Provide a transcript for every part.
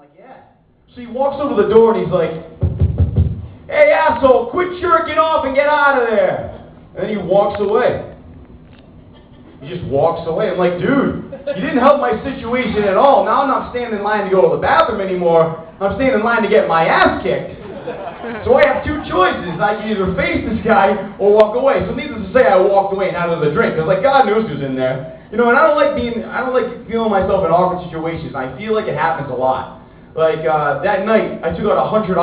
like, yeah. So he walks over the door and he's like, hey, asshole, quit jerking off and get out of there. And then he walks away. He just walks away. I'm like, dude, you didn't help my situation at all. Now I'm not standing in line to go to the bathroom anymore. I'm standing in line to get my ass kicked. So I have two choices. I can either face this guy or walk away. So needless to say, I walked away and out of the drink. Because like, God knows who's in there. You know, and I don't like feeling myself in awkward situations. I feel like it happens a lot. Like, that night, I took out $100.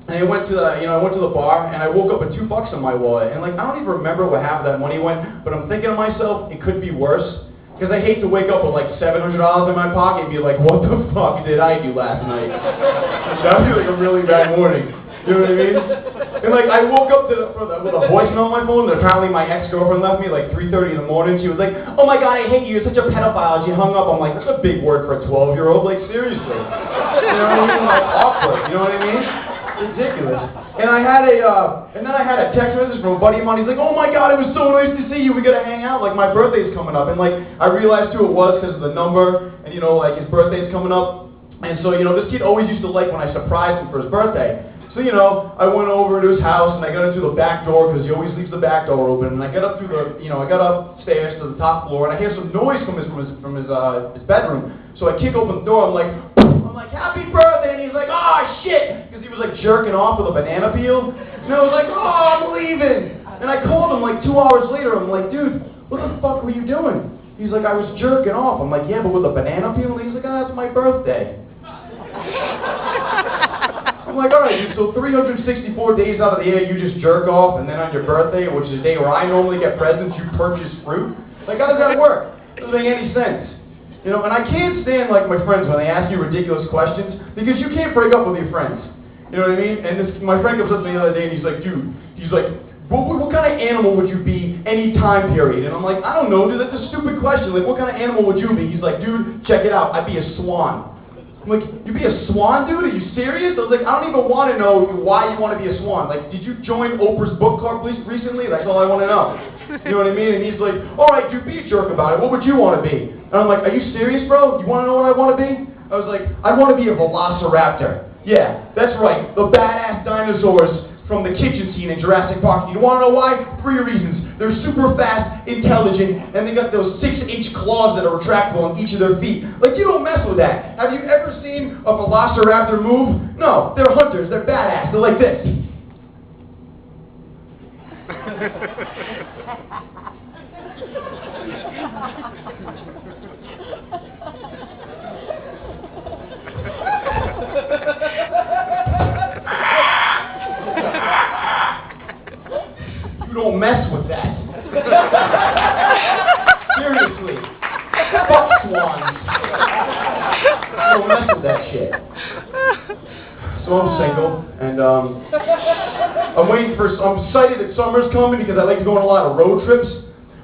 And I went to the bar, and I woke up with $2 in my wallet. And like, I don't even remember what half of that money went, but I'm thinking to myself, it could be worse. Because I hate to wake up with like $700 in my pocket and be like, what the fuck did I do last night? That would be like a really bad morning. You know what I mean? And like, I woke up with a voicemail on my phone that apparently my ex-girlfriend left me like 3:30 in the morning. She was like, oh my God, I hate you, you're such a pedophile. She hung up. I'm like, that's a big word for a 12-year-old. Like, seriously. You know what I mean? Like, awkward. You know what I mean? Ridiculous. And then I had a text message from a buddy of mine. He's like, oh my God, it was so nice to see you. We gotta hang out. Like, my birthday's coming up. And like, I realized who it was because of the number. And you know, like, his birthday's coming up. And so, you know, this kid always used to like when I surprised him for his birthday. So, you know, I went over to his house and I got into the back door because he always leaves the back door open. And I got up I got upstairs to the top floor and I hear some noise from his bedroom. So I kick open the door. I'm like, happy birthday, and he's like, oh shit, because he was like jerking off with a banana peel. And I was like, oh, I'm leaving. And I called him like 2 hours later. I'm like, dude, what the fuck were you doing? He's like, I was jerking off. I'm like, yeah, but with a banana peel? And he's like, oh, that's my birthday. I'm like, all right, dude, so 364 days out of the year you just jerk off, and then on your birthday, which is the day where I normally get presents, you purchase fruit? Like, how does that work? It doesn't make any sense. You know, and I can't stand, like, my friends when they ask you ridiculous questions, because you can't break up with your friends. You know what I mean? And my friend comes up to me the other day, and he's like, dude, what kind of animal would you be any time period? And I'm like, I don't know, dude, that's a stupid question. Like, what kind of animal would you be? He's like, dude, check it out, I'd be a swan. I'm like, you'd be a swan, dude? Are you serious? I was like, I don't even want to know why you want to be a swan. Like, did you join Oprah's book club recently? That's all I want to know. You know what I mean? And he's like, all right, dude, be a jerk about it. What would you want to be? And I'm like, are you serious, bro? You want to know what I want to be? I was like, I want to be a velociraptor. Yeah, that's right. The badass dinosaurs from the kitchen scene in Jurassic Park. You want to know why? 3 reasons. They're super fast, intelligent, and they got those 6-inch claws that are retractable on each of their feet. Like, you don't mess with that. Have you ever seen a velociraptor move? No, they're hunters. They're badass. They're like this. You don't mess with that. Seriously. Fuck swans. You don't mess with that shit. So I'm single, and I'm excited that summer's coming because I like to go on a lot of road trips.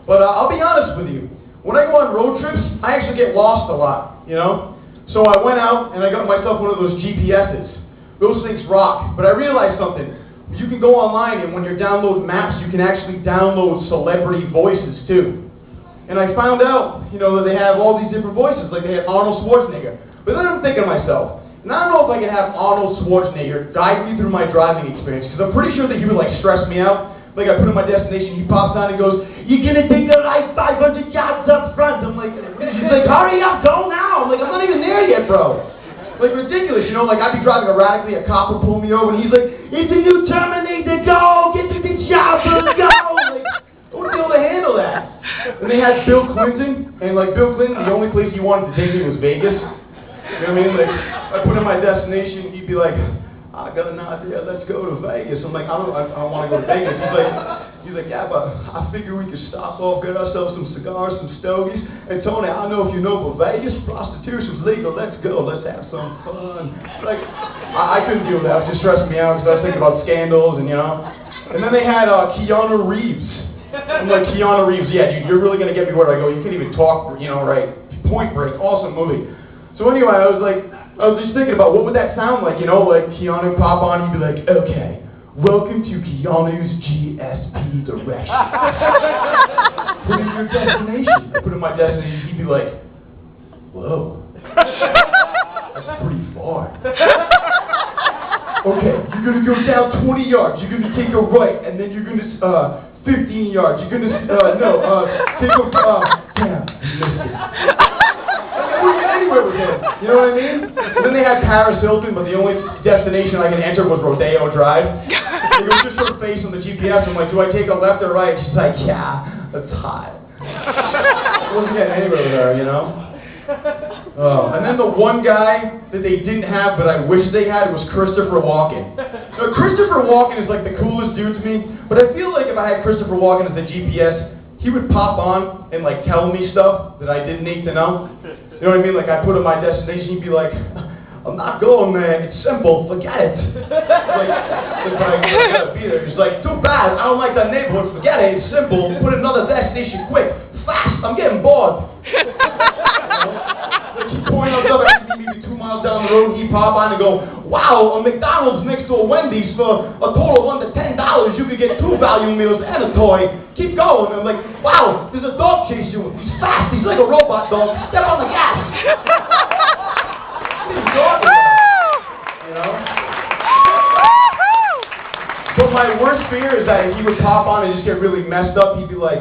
But I'll be honest with you. When I go on road trips, I actually get lost a lot, you know? So I went out and I got myself one of those GPSs. Those things rock. But I realized something. You can go online, and when you download maps, you can actually download celebrity voices too. And I found out, you know, that they have all these different voices, like they have Arnold Schwarzenegger. But then I'm thinking to myself, and I don't know if I can have Arnold Schwarzenegger guide me through my driving experience, because I'm pretty sure that he would like stress me out. Like I put in my destination, he pops on and goes, "You're gonna take the right 500 yards up front." I'm like, he's like, "Hurry up, go now!" I'm like, I'm not even there yet, bro. Like, ridiculous, you know, like, I'd be driving erratically, a cop would pull me over, and he's like, "It's a new Terminator, go! Get to the chopper, go!" Like, I wouldn't be able to handle that. And they had Bill Clinton, and, like, Bill Clinton, the only place he wanted to take me was Vegas. You know what I mean? Like, I put in my destination, he'd be like, "I got an idea, let's go to Vegas." I'm like, I don't want to go to Vegas. He's like, "Yeah, but I figure we could stop off, get ourselves some cigars, some stogies. And Tony, I don't know if you know, but Vegas, prostitution's legal. Let's go, let's have some fun." Like, I couldn't deal with that. It was just stressing me out because I was thinking about scandals and, you know. And then they had Keanu Reeves. I'm like, Keanu Reeves, yeah, dude, you're really going to get me where I go. You can't even talk, you know, right? Point Break, awesome movie. So anyway, I was just thinking about what would that sound like, you know, like Keanu pop on, he'd be like, "Okay, welcome to Keanu's GSP direction." Put in your destination. I put in my destination, he'd be like, "Whoa, that's pretty far." Okay, you're gonna go down 20 yards. You're gonna take a right, and then you're gonna 15 yards. You're gonna take a damn. We get anywhere with him. You know what I mean? And then they had Paris Hilton, but the only destination I could enter was Rodeo Drive. It was just her face on the GPS. I'm like, do I take a left or right? She's like, yeah, that's hot. I wasn't getting anywhere with her, you know? And then the one guy that they didn't have, but I wish they had, was Christopher Walken. Now, Christopher Walken is like the coolest dude to me, but I feel like if I had Christopher Walken as the GPS, he would pop on and like tell me stuff that I didn't need to know. You know what I mean? Like I put in my destination, he'd be like, I'm not going there, it's simple, forget it. But I gotta be there. He's like, too bad, I don't like that neighborhood, forget it, it's simple, put another destination quick, fast, I'm getting bored. Like he'd point out stuff, I could be maybe 2 miles down the road, he'd pop on and go, wow, a McDonald's next to a Wendy's for a total of under $10, you could get 2 value meals and a toy. Keep going. I'm like, wow, there's a dog chasing you. He's fast. He's like a robot dog. Step on the gas. What are you talking about? You know? But my worst fear is that he would pop on and just get really messed up. He'd be like,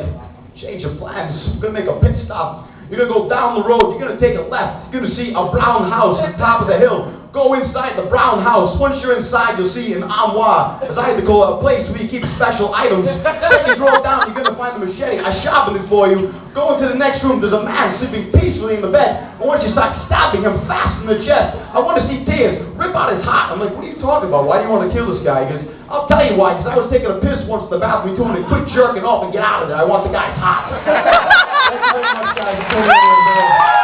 change your plans. I'm going to make a pit stop. You're going to go down the road. You're going to take a left. You're going to see a brown house at the top of the hill. Go inside the brown house. Once you're inside, you'll see an armoire. As I had to go to a place where you keep special items. Second drawer down, you're going to find the machete. I sharpened it for you. Go into the next room. There's a man sleeping peacefully in the bed. I want you to start stabbing him fast in the chest. I want to see tears. Rip out his heart. I'm like, what are you talking about? Why do you want to kill this guy? He goes, I'll tell you why. Because I was taking a piss once in the bathroom. He told me to quit jerking off and get out of there. I want the guy's heart. Thank you very much, guys.